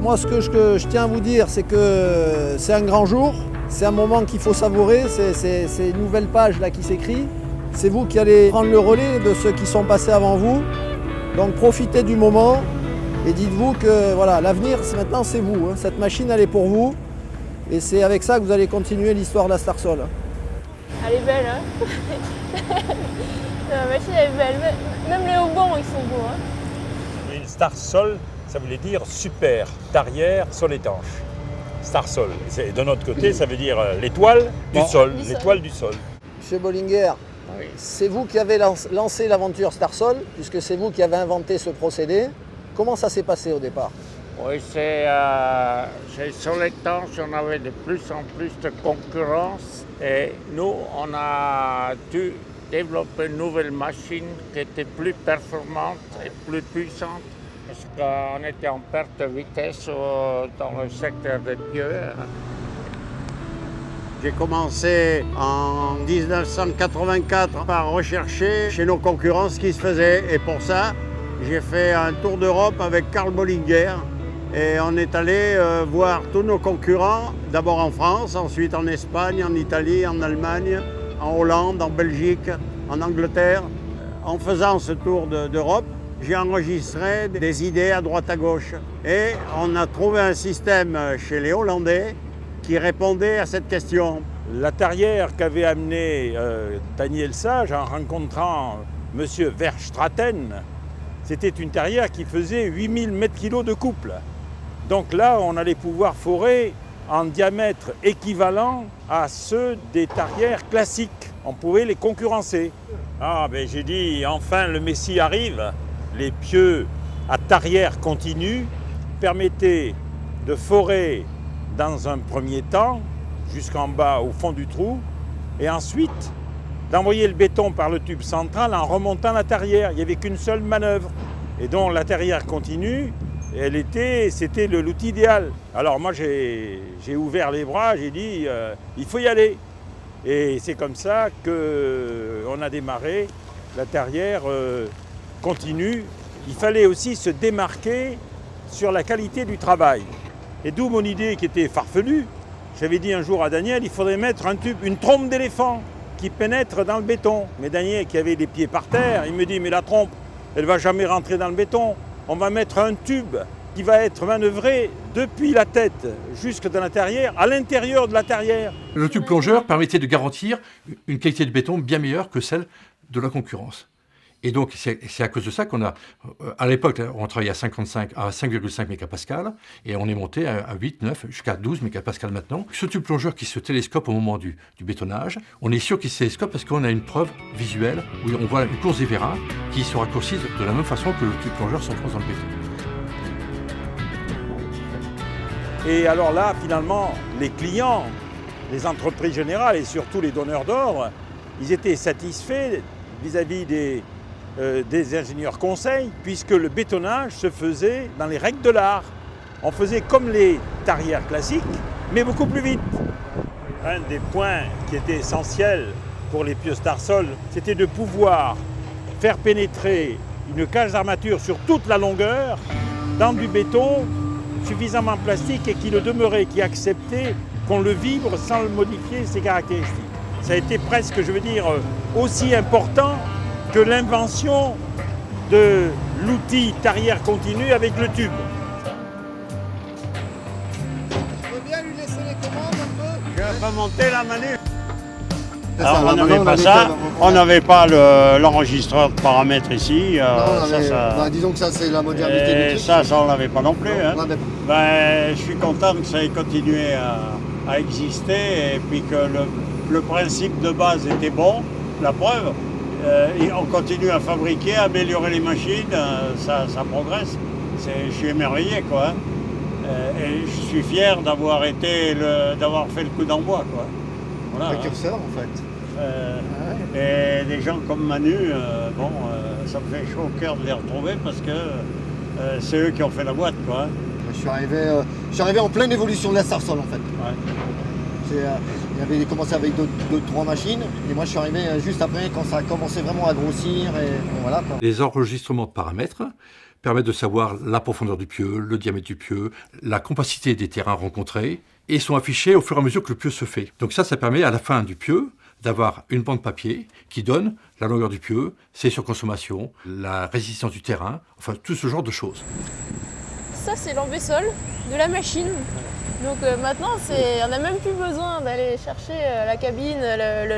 Moi, ce que je tiens à vous dire, c'est que c'est un grand jour, c'est un moment qu'il faut savourer, c'est une nouvelle page là qui s'écrit. C'est vous qui allez prendre le relais de ceux qui sont passés avant vous. Donc profitez du moment et dites-vous que voilà, l'avenir maintenant c'est vous. Hein. Cette machine elle est pour vous et c'est avec ça que vous allez continuer l'histoire de la Starsol. Elle est belle, hein. La machine elle est belle, même les haubans ils sont beaux. Hein. Une Starsol, ça voulait dire super, tarière, sol étanche. Starsol. Et de notre côté, ça veut dire l'étoile du sol, l'étoile du sol. Monsieur Bollinger, oui. C'est vous qui avez lancé l'aventure Starsol, puisque c'est vous qui avez inventé ce procédé. Comment ça s'est passé au départ? Oui, c'est sur l'étanche, on avait de plus en plus de concurrence et nous, on a dû développer une nouvelle machine qui était plus performante et plus puissante parce qu'on était en perte de vitesse dans le secteur des pieux. J'ai commencé en 1984 par rechercher chez nos concurrents ce qui se faisait et pour ça, j'ai fait un tour d'Europe avec Karl Bollinger et on est allé voir tous nos concurrents, d'abord en France, ensuite en Espagne, en Italie, en Allemagne, en Hollande, en Belgique, en Angleterre. En faisant ce tour d'Europe, j'ai enregistré des idées à droite à gauche et on a trouvé un système chez les Hollandais qui répondait à cette question. La tarière qu'avait amené Daniel Sage en rencontrant M. Verstraeten, c'était une tarière qui faisait 8000 m3 de couple. Donc là, on allait pouvoir forer en diamètre équivalent à ceux des tarières classiques. On pouvait les concurrencer. Ah ben j'ai dit, enfin le Messie arrive. Les pieux à tarière continue permettaient de forer dans un premier temps, jusqu'en bas au fond du trou, et ensuite d'envoyer le béton par le tube central en remontant la tarière. Il n'y avait qu'une seule manœuvre. Et donc la tarière continue, c'était l'outil idéal. Alors moi j'ai ouvert les bras, j'ai dit il faut y aller. Et c'est comme ça qu'on a démarré. La tarière continue. Il fallait aussi se démarquer sur la qualité du travail. Et d'où mon idée qui était farfelue. J'avais dit un jour à Daniel, il faudrait mettre un tube, une trompe d'éléphant qui pénètre dans le béton. Mais Daniel, qui avait les pieds par terre, il me dit, mais la trompe, elle ne va jamais rentrer dans le béton. On va mettre un tube qui va être manœuvré depuis la tête jusque dans la tarière, à l'intérieur de la tarière. Le tube plongeur permettait de garantir une qualité de béton bien meilleure que celle de la concurrence. Et donc, c'est à cause de ça qu'on a, à l'époque, on travaillait à 5,5 mégapascales, et on est monté à 8, 9, jusqu'à 12 mégapascales maintenant. Ce tube plongeur qui se télescope au moment du bétonnage, on est sûr qu'il se télescope parce qu'on a une preuve visuelle où on voit une course des vérins qui se raccourcissent de la même façon que le tube plongeur s'enfonce dans le béton. Et alors là, finalement, les clients, les entreprises générales et surtout les donneurs d'ordre, ils étaient satisfaits vis-à-vis des ingénieurs conseils, puisque le bétonnage se faisait dans les règles de l'art. On faisait comme les tarières classiques, mais beaucoup plus vite. Un des points qui était essentiel pour les pieux Starsol, c'était de pouvoir faire pénétrer une cage d'armature sur toute la longueur dans du béton suffisamment plastique et qui le demeurait, qui acceptait qu'on le vibre sans le modifier ses caractéristiques. Ça a été presque, je veux dire, aussi important que l'invention de l'outil tarière continue avec le tube. Vous pouvez bien lui laisser les commandes un peu? Je vais pas monter la manip. Alors, on n'avait pas ça, on n'avait pas l'enregistreur de paramètres ici. Disons que ça c'est la modernité du truc. Ça on l'avait pas non plus. Hein. Non, Je suis content que ça ait continué à exister et puis que le principe de base était bon, la preuve. Et on continue à fabriquer, à améliorer les machines, ça progresse. Je suis émerveillé, quoi. Et je suis fier d'avoir fait le coup d'envoi, quoi. Voilà, précurseur en fait. Et des gens comme Manu, ça me fait chaud au cœur de les retrouver parce que c'est eux qui ont fait la boîte, quoi. Je suis arrivé en pleine évolution de la Starsol en fait. Ouais. Il avait commencé avec 2-3 machines et moi je suis arrivé juste après quand ça a commencé vraiment à grossir et voilà, quoi. Les enregistrements de paramètres permettent de savoir la profondeur du pieu, le diamètre du pieu, la compacité des terrains rencontrés, et sont affichés au fur et à mesure que le pieu se fait. Donc ça permet à la fin du pieu d'avoir une bande papier qui donne la longueur du pieu, ses surconsommations, la résistance du terrain, enfin tout ce genre de choses. Ça, c'est l'embessol de la machine. Donc maintenant, on n'a même plus besoin d'aller chercher la cabine,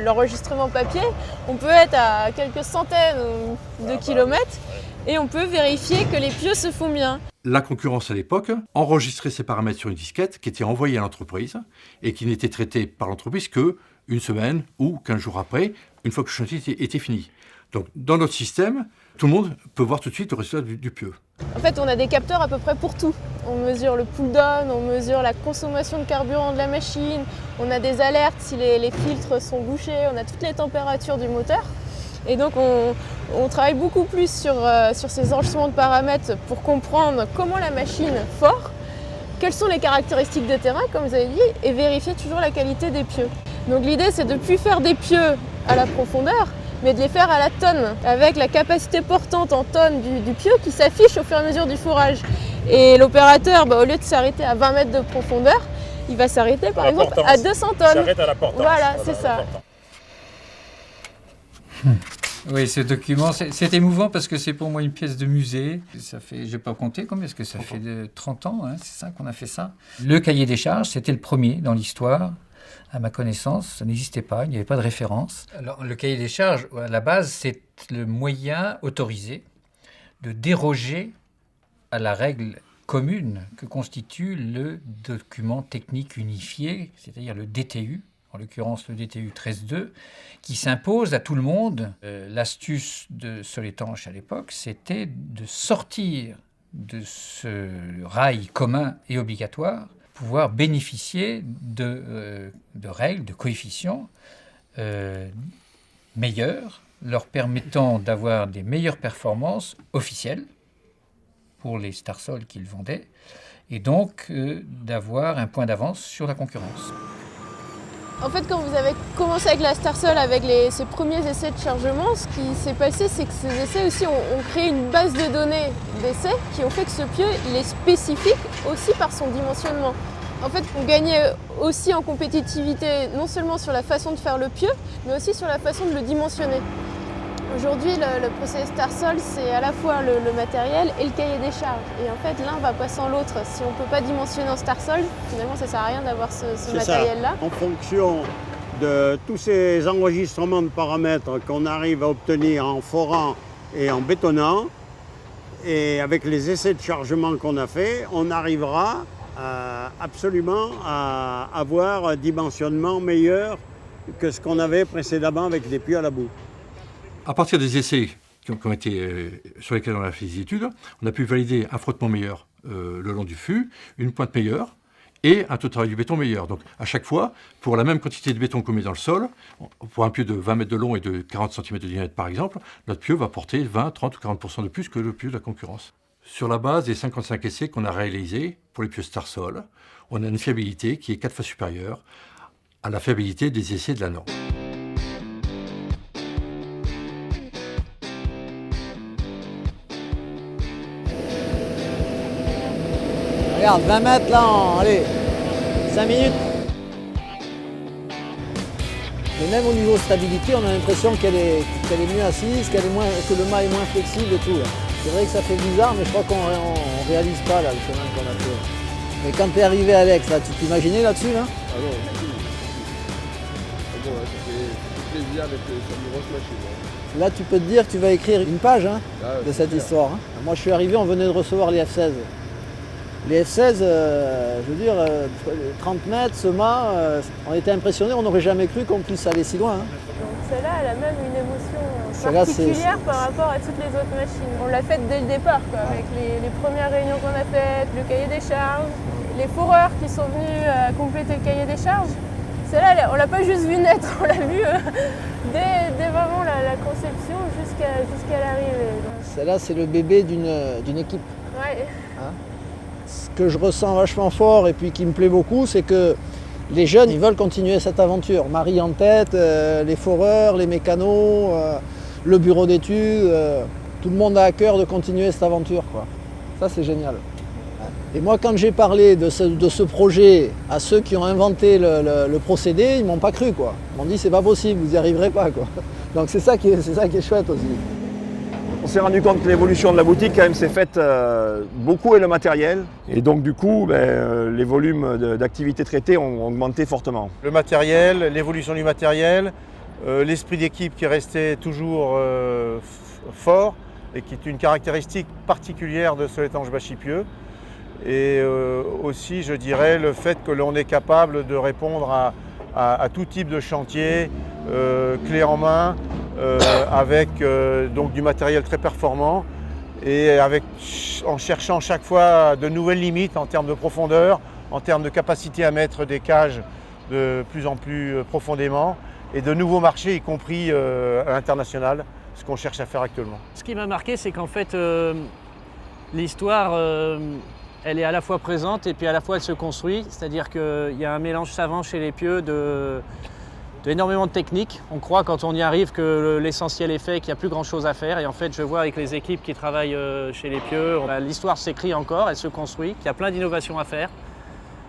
l'enregistrement papier. On peut être à quelques centaines de kilomètres et on peut vérifier que les pieux se font bien. La concurrence à l'époque enregistrait ces paramètres sur une disquette qui était envoyée à l'entreprise et qui n'était traitée par l'entreprise qu'une semaine ou 15 jours après, une fois que le chantier était fini. Donc dans notre système, tout le monde peut voir tout de suite le résultat du pieu. En fait, on a des capteurs à peu près pour tout. On mesure le pull down, on mesure la consommation de carburant de la machine, on a des alertes si les filtres sont bouchés, on a toutes les températures du moteur. Et donc on travaille beaucoup plus sur ces enregistrements de paramètres pour comprendre comment la machine fore, quelles sont les caractéristiques de terrain, comme vous avez dit, et vérifier toujours la qualité des pieux. Donc l'idée, c'est de ne plus faire des pieux à la profondeur, mais de les faire à la tonne, avec la capacité portante en tonnes du pieu qui s'affiche au fur et à mesure du forage. Et l'opérateur, au lieu de s'arrêter à 20 mètres de profondeur, il va s'arrêter par exemple à 200 tonnes. S'arrête à la portance. Voilà, c'est ça. Oui, ce document, c'est émouvant parce que c'est pour moi une pièce de musée. Ça fait, je n'ai pas compté combien, est-ce que ça fait de 30 ans, hein, c'est ça qu'on a fait ça. Le cahier des charges, c'était le premier dans l'histoire. À ma connaissance, ça n'existait pas, il n'y avait pas de référence. Alors, le cahier des charges, à la base, c'est le moyen autorisé de déroger à la règle commune que constitue le document technique unifié, c'est-à-dire le DTU, en l'occurrence le DTU 13.2, qui s'impose à tout le monde. L'astuce de Soletanche à l'époque, c'était de sortir de ce rail commun et obligatoire, pouvoir bénéficier de règles, de coefficients meilleurs, leur permettant d'avoir des meilleures performances officielles pour les Starsol qu'ils vendaient, et donc d'avoir un point d'avance sur la concurrence. En fait, quand vous avez commencé avec la Starsol, avec ces premiers essais de chargement, ce qui s'est passé, c'est que ces essais aussi ont créé une base de données d'essais qui ont fait que ce pieu, il est spécifique aussi par son dimensionnement. En fait, on gagnait aussi en compétitivité, non seulement sur la façon de faire le pieu, mais aussi sur la façon de le dimensionner. Aujourd'hui, le procédé Starsol, c'est à la fois le matériel et le cahier des charges. Et en fait, l'un va pas sans l'autre. Si on ne peut pas dimensionner en Starsol, finalement, ça ne sert à rien d'avoir ce matériel-là. En fonction de tous ces enregistrements de paramètres qu'on arrive à obtenir en forant et en bétonnant, et avec les essais de chargement qu'on a fait, on arrivera absolument à avoir un dimensionnement meilleur que ce qu'on avait précédemment avec des pieux à la boue. À partir des essais sur lesquels on a fait des études, on a pu valider un frottement meilleur le long du fût, une pointe meilleure et un taux de travail du béton meilleur. Donc à chaque fois, pour la même quantité de béton qu'on met dans le sol, pour un pieu de 20 mètres de long et de 40 cm de diamètre par exemple, notre pieu va porter 20, 30 ou 40% de plus que le pieu de la concurrence. Sur la base des 55 essais qu'on a réalisés pour les pieux Starsol, on a une fiabilité qui est 4 fois supérieure à la fiabilité des essais de la norme. Regarde, 20 mètres là, allez, 5 minutes. Mais même au niveau stabilité, on a l'impression qu'elle est mieux assise, que le mât est moins flexible et tout. Là. C'est vrai que ça fait bizarre, mais je crois qu'on ne réalise pas là, le chemin qu'on a fait. Mais quand tu es arrivé, Alex, là, tu t'imaginais là-dessus là? Ah non, bon, là, ça fait plaisir d'être sur une grosse machine. Là, tu peux te dire que tu vas écrire une page de cette histoire. Hein. Moi, je suis arrivé, on venait de recevoir les F16. Les F16, je veux dire, 30 mètres, ce mât, on était impressionnés, on n'aurait jamais cru qu'on puisse aller si loin. Hein. Donc celle-là, elle a même une émotion particulière par rapport à toutes les autres machines. On l'a faite dès le départ, quoi, avec les premières réunions qu'on a faites, le cahier des charges, les foreurs qui sont venus compléter le cahier des charges. Celle-là, on l'a pas juste vue naître, on l'a vue dès vraiment la conception jusqu'à l'arrivée. Celle-là, c'est le bébé d'une équipe. Ouais. Hein? Ce que je ressens vachement fort et puis qui me plaît beaucoup, c'est que les jeunes, ils veulent continuer cette aventure. Marie en tête, les foreurs, les mécanos, le bureau d'études. Tout le monde a à cœur de continuer cette aventure, quoi. Ça, c'est génial. Et moi, quand j'ai parlé de ce projet à ceux qui ont inventé le procédé, ils m'ont pas cru, quoi. Ils m'ont dit, c'est pas possible, vous n'y arriverez pas, quoi. Donc c'est ça qui est chouette aussi. On s'est rendu compte que l'évolution de la boutique, quand même, s'est faite beaucoup avec le matériel. Et donc, du coup, les volumes d'activités traitées ont augmenté fortement. Le matériel, l'évolution du matériel, l'esprit d'équipe qui est resté toujours fort et qui est une caractéristique particulière de Soletanche Bachipieux. Et aussi, je dirais, le fait que l'on est capable de répondre à tout type de chantier, clé en main, avec donc du matériel très performant et en cherchant chaque fois de nouvelles limites en termes de profondeur, en termes de capacité à mettre des cages de plus en plus profondément et de nouveaux marchés, y compris à l'international, ce qu'on cherche à faire actuellement. Ce qui m'a marqué, c'est qu'en fait, l'histoire, elle est à la fois présente et puis à la fois elle se construit. C'est-à-dire qu'il y a un mélange savant chez les Pieux d'énormément de techniques. On croit quand on y arrive que l'essentiel est fait, qu'il n'y a plus grand-chose à faire. Et en fait, je vois avec les équipes qui travaillent chez les Pieux, l'histoire s'écrit encore, elle se construit, qu'il y a plein d'innovations à faire.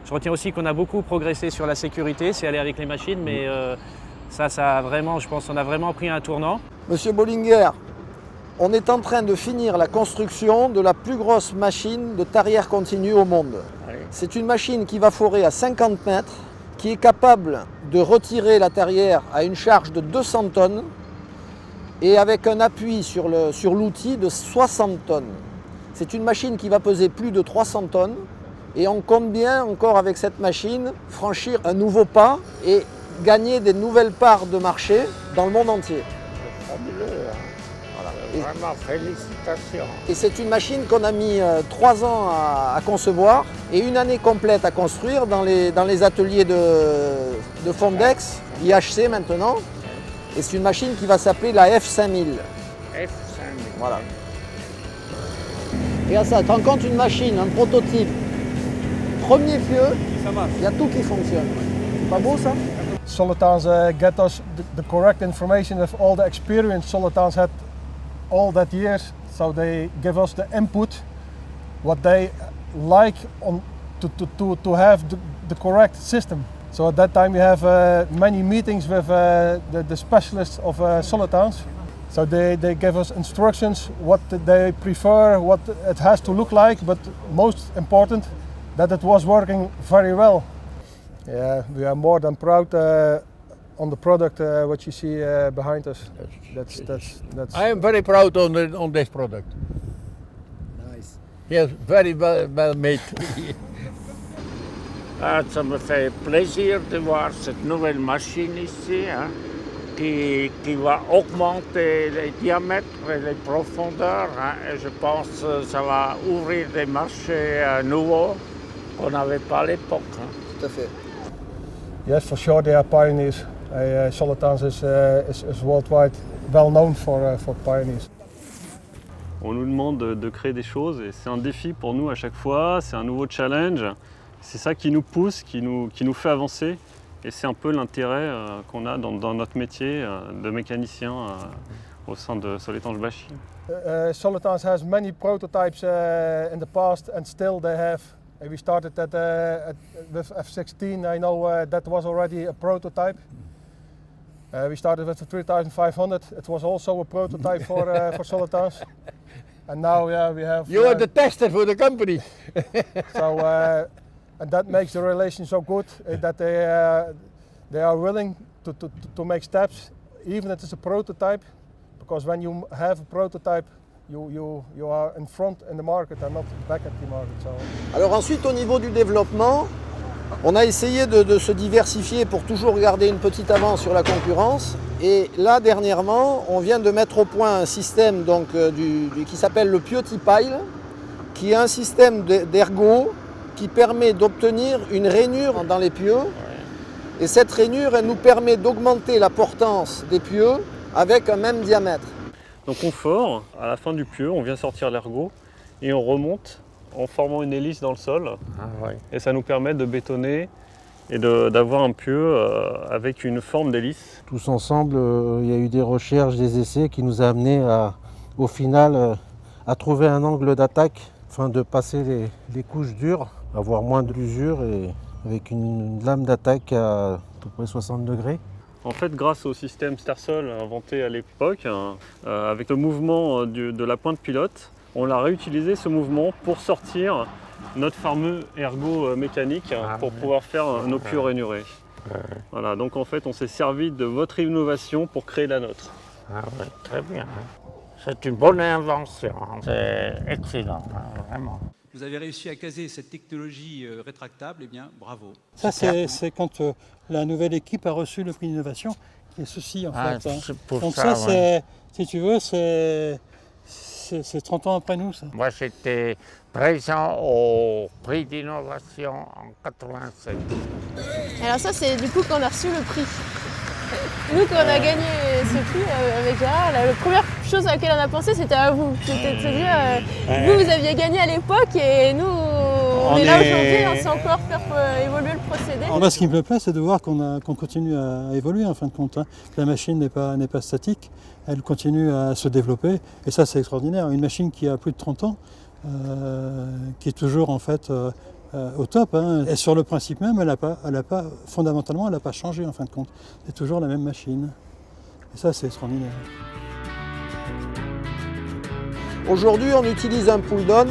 Je retiens aussi qu'on a beaucoup progressé sur la sécurité, c'est aller avec les machines, mais ça a vraiment, je pense, on a vraiment pris un tournant. Monsieur Bollinger, on est en train de finir la construction de la plus grosse machine de tarière continue au monde. C'est une machine qui va forer à 50 mètres, qui est capable de retirer la tarière à une charge de 200 tonnes et avec un appui sur l'outil de 60 tonnes. C'est une machine qui va peser plus de 300 tonnes et on compte bien encore avec cette machine franchir un nouveau pas et gagner des nouvelles parts de marché dans le monde entier. Fabuleux, hein. Vraiment, félicitations. Et c'est une machine qu'on a mis 3 ans à concevoir et 1 année complète à construire dans les ateliers de Fondex, IHC maintenant. Et c'est une machine qui va s'appeler la F5000. F5000. Voilà. Regarde ça, tu te rends compte, une machine, un prototype, premier pieu, il y a tout qui fonctionne. C'est pas beau ça? Soletanche get us the correct information of all the experience Soletanche had all that years, so they give us the input what they like to have the correct system. So at that time we have many meetings with the specialists of Soletanche. So they give us instructions what they prefer, what it has to look like, but most important that it was working very well. Yeah, we are more than proud on the product what you see behind us. That's I am very proud on this product. Nice. Yes, very well made. Ça me fait plaisir de voir cette nouvelle machine ici, hein, qui va augmenter les diamètres et les profondeurs. Hein, et je pense que ça va ouvrir des marchés nouveaux qu'on n'avait pas à l'époque. Hein. Tout à fait. Yes, for sure they are pioneers. Soletanche is worldwide well known for pioneers. On nous demande de créer des choses et c'est un défi pour nous à chaque fois, c'est un nouveau challenge. C'est ça qui nous pousse, qui nous fait avancer et c'est un peu l'intérêt qu'on a dans notre métier de mécanicien au sein de Soletanche Bachy. Soletanche has many prototypes in the past and still they have. We started with F16, I know that was already a prototype. We started with the 3500, it was also a prototype for Soletanche. And now we have... You are the tester for the company. So, and that makes the relation so good that they are willing to make steps, even if it's a prototype, because when you have a prototype, you are in front in the market and not back at the market. So. Alors ensuite, au niveau du développement, on a essayé de se diversifier pour toujours garder une petite avance sur la concurrence. Et là, dernièrement, on vient de mettre au point un système donc, qui s'appelle le PieuTipile, qui est un système d'ergot qui permet d'obtenir une rainure dans les pieux. Et cette rainure, elle nous permet d'augmenter la portance des pieux avec un même diamètre. Donc on fore, à la fin du pieu, on vient sortir l'ergot et on remonte en formant une hélice dans le sol. Ah, ouais. Et ça nous permet de bétonner et d'avoir un pieu avec une forme d'hélice. Tous ensemble, il y a eu des recherches, des essais qui nous a amenés au final à trouver un angle d'attaque afin de passer les couches dures, avoir moins d'usure et avec une lame d'attaque à peu près 60 degrés. En fait, grâce au système Starsol inventé à l'époque, avec le mouvement de la pointe pilote, on a réutilisé ce mouvement pour sortir notre fameux ergot mécanique pour pouvoir faire nos pieux rainurés. Voilà, donc en fait, on s'est servi de votre innovation pour créer la nôtre. Ah oui, très bien. C'est une bonne invention, c'est excellent, vraiment. Vous avez réussi à caser cette technologie rétractable, eh bien bravo. Ça, c'est quand la nouvelle équipe a reçu le prix d'innovation, qui est ceci en fait. Donc ça, ouais. Si tu veux, c'est 30 ans après nous, ça. Moi, j'étais présent au prix d'innovation en 87. Alors ça, c'est du coup qu'on a reçu le prix. Nous, quand on a gagné ce prix avec Gérard, la première chose à laquelle on a pensé, c'était à vous. C'était de se dire, vous aviez gagné à l'époque et nous, on est là aujourd'hui, on sait encore faire évoluer le procédé. Moi, ce qui me plaît, c'est de voir qu'on continue à évoluer en fin de compte. La machine n'est pas statique, elle continue à se développer et ça, c'est extraordinaire. Une machine qui a plus de 30 ans, qui est toujours en fait au top. Et sur le principe même, fondamentalement, elle n'a pas changé en fin de compte. C'est toujours la même machine. Et ça, c'est extraordinaire. Aujourd'hui, on utilise un pull down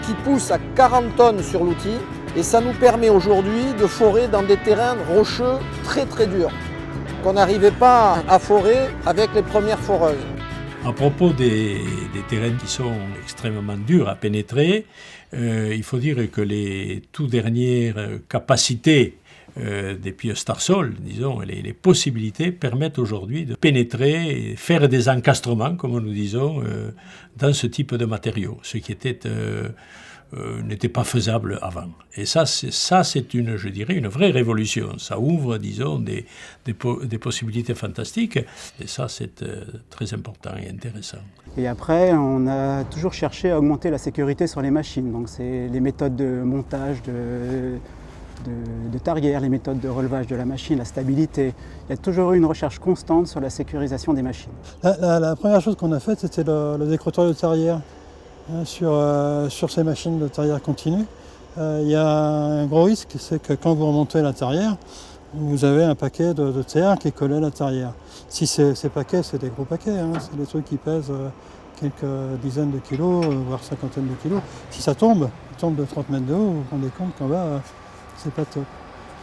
qui pousse à 40 tonnes sur l'outil et ça nous permet aujourd'hui de forer dans des terrains rocheux très très durs qu'on n'arrivait pas à forer avec les premières foreuses. À propos des terrains qui sont extrêmement durs à pénétrer, il faut dire que les toutes dernières capacités des pieux Starsol, disons, les possibilités permettent aujourd'hui de pénétrer et faire des encastrements, comme nous disons, dans ce type de matériaux, ce qui n'était pas faisable avant. Et ça, c'est je dirais, une vraie révolution. Ça ouvre, disons, des possibilités fantastiques. Et ça, c'est très important et intéressant. Et après, on a toujours cherché à augmenter la sécurité sur les machines. Donc, c'est les méthodes de montage de tarière, les méthodes de relevage de la machine, la stabilité. Il y a toujours eu une recherche constante sur la sécurisation des machines. La première chose qu'on a faite, c'était le décroteur de tarière. Sur ces machines de tarière continue, il y a un gros risque, c'est que quand vous remontez la tarière, vous avez un paquet de terre qui est collé à la tarière. Si ces paquets, c'est des gros paquets, c'est des trucs qui pèsent quelques dizaines de kilos, voire cinquantaines de kilos. Si ça tombe de 30 mètres de haut, vous vous rendez compte qu'en bas, c'est pas top.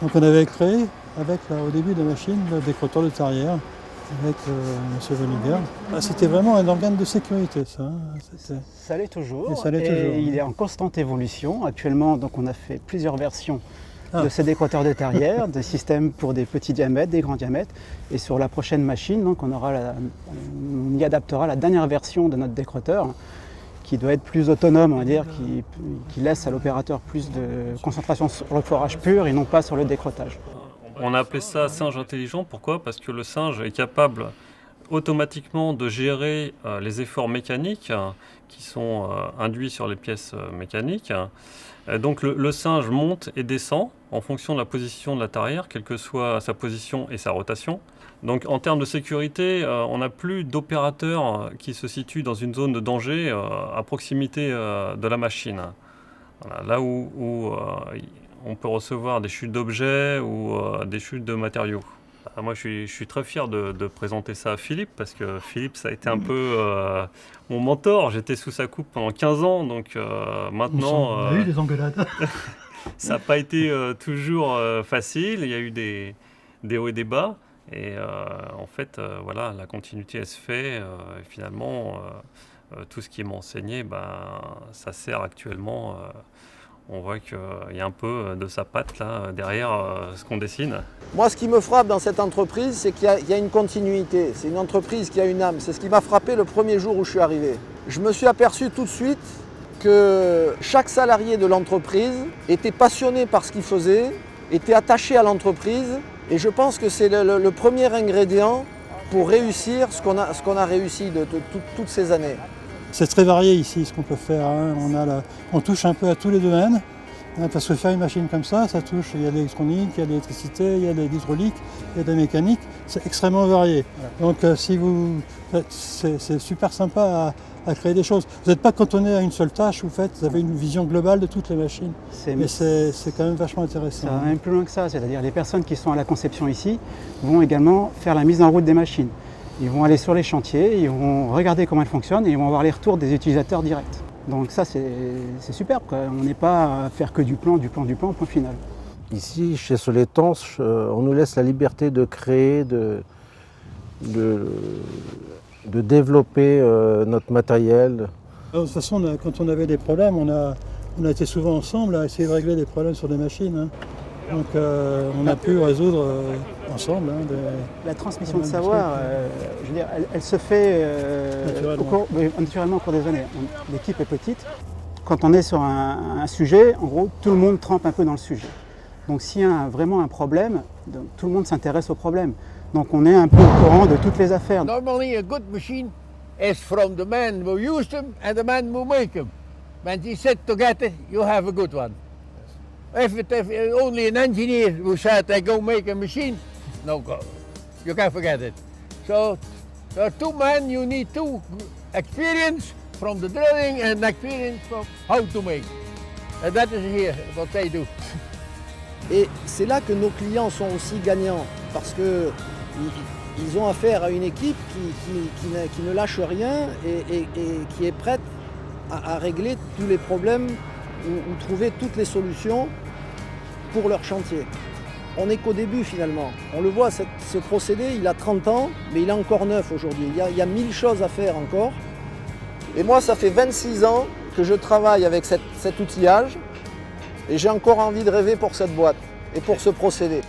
Donc on avait créé, au début de la machine, le décroteur de tarière, avec M. Veniger. C'était vraiment un organe de sécurité, ça. Ça l'est toujours. Et ça l'est toujours. Il est en constante évolution. Actuellement, donc, on a fait plusieurs versions de ces décroteurs de tarière, des systèmes pour des petits diamètres, des grands diamètres. Et sur la prochaine machine, donc, on y adaptera la dernière version de notre décroteur, qui doit être plus autonome, on va dire, qui laisse à l'opérateur plus de concentration sur le forage pur et non pas sur le décrotage. On a appelé ça singe intelligent. Pourquoi ? Parce que le singe est capable automatiquement de gérer les efforts mécaniques qui sont induits sur les pièces mécaniques. Donc le singe monte et descend en fonction de la position de la tarière, quelle que soit sa position et sa rotation. Donc en termes de sécurité, on n'a plus d'opérateurs qui se situent dans une zone de danger à proximité de la machine. Voilà, là où on peut recevoir des chutes d'objets ou des chutes de matériaux. Moi, je suis très fier de présenter ça à Philippe, parce que Philippe, ça a été un peu mon mentor. J'étais sous sa coupe pendant 15 ans, donc maintenant... On a eu des engueulades. Ça n'a pas été toujours facile, il y a eu des hauts et des bas. Et en fait, voilà, la continuité, elle se fait. Et finalement, tout ce qui est enseigné, ça sert actuellement... on voit qu'il y a un peu de sa patte là, derrière ce qu'on dessine. Moi, ce qui me frappe dans cette entreprise, c'est qu'il y a une continuité. C'est une entreprise qui a une âme. C'est ce qui m'a frappé le premier jour où je suis arrivé. Je me suis aperçu tout de suite que chaque salarié de l'entreprise était passionné par ce qu'il faisait, était attaché à l'entreprise. Et je pense que c'est le premier ingrédient pour réussir ce qu'on a réussi de toutes ces années. C'est très varié ici ce qu'on peut faire. On touche un peu à tous les domaines Hein, parce que faire une machine comme ça touche, il y a de l'électronique, il y a de l'électricité, il y a de l'hydraulique, il y a de la mécanique, c'est extrêmement varié. Donc c'est super sympa à créer des choses. Vous n'êtes pas cantonné à une seule tâche, vous avez une vision globale de toutes les machines. Et c'est quand même vachement intéressant. Ça va même plus loin que ça, c'est-à-dire les personnes qui sont à la conception ici vont également faire la mise en route des machines. Ils vont aller sur les chantiers, ils vont regarder comment elles fonctionnent et ils vont avoir les retours des utilisateurs directs. Donc ça c'est superbe, quoi. On n'est pas à faire que du plan, point final. Ici, chez Soletanche, on nous laisse la liberté de créer, de développer notre matériel. Alors, de toute façon, quand on avait des problèmes, on a été souvent ensemble à essayer de régler des problèmes sur des machines. Hein. Donc on a pu résoudre ensemble. Hein, la transmission de savoir, je veux dire, elle se fait naturellement au cours des années. L'équipe est petite. Quand on est sur un sujet, en gros, tout le monde trempe un peu dans le sujet. Donc s'il y a vraiment un problème, tout le monde s'intéresse au problème. Donc on est un peu au courant de toutes les affaires. Normally a good machine is from the man who used them and the man who make them. When they sit together, you have a good one. If only an engineer who said they go make a machine, no go. You can forget it. So there are two men, you need two experience from the drilling and experience from how to make. And that is here what they do. Et c'est là que nos clients sont aussi gagnants, parce qu'ils ont affaire à une équipe qui ne lâche rien et qui est prête à régler tous les problèmes ou trouver toutes les solutions pour leur chantier. On n'est qu'au début finalement. On le voit, ce procédé, il a 30 ans, mais il est encore neuf aujourd'hui. Il y a 1000 choses à faire encore. Et moi, ça fait 26 ans que je travaille avec cet outillage et j'ai encore envie de rêver pour cette boîte et pour ce procédé.